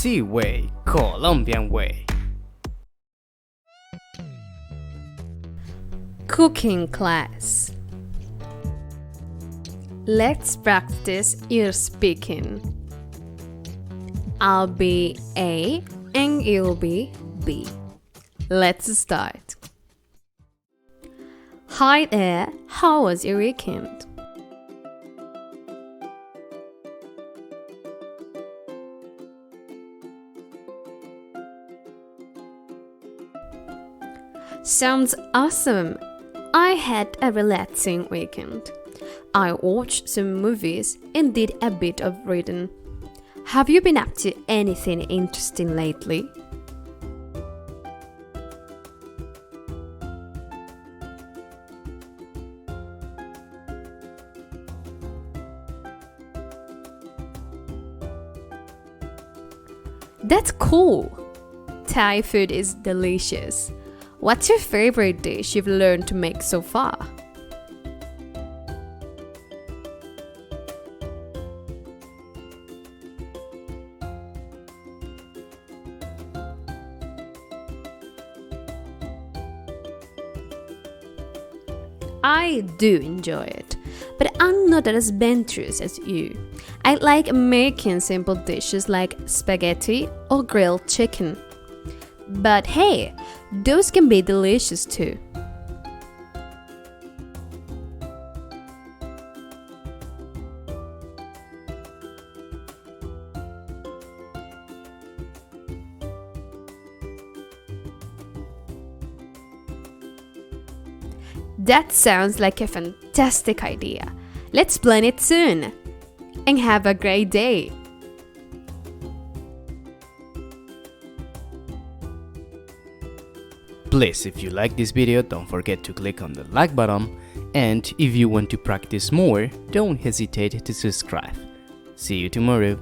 气味 Colombian way. Cooking class. Let's practice your speaking. I'll be A and you'll be B. Let's start. Hi there, how was your weekend? Sounds awesome! I had a relaxing weekend. I watched some movies and did a bit of reading. Have you been up to anything interesting lately? That's cool! Thai food is delicious. What's your favorite dish you've learned to make so far? I do enjoy it, but I'm not as adventurous as you. I like making simple dishes like spaghetti or grilled chicken. But hey, those can be delicious too. That sounds like a fantastic idea. Let's plan it soon. And have a great day. Please, if you like this video, don't forget to click on the like button, and if you want to practice more, don't hesitate to subscribe. See you tomorrow.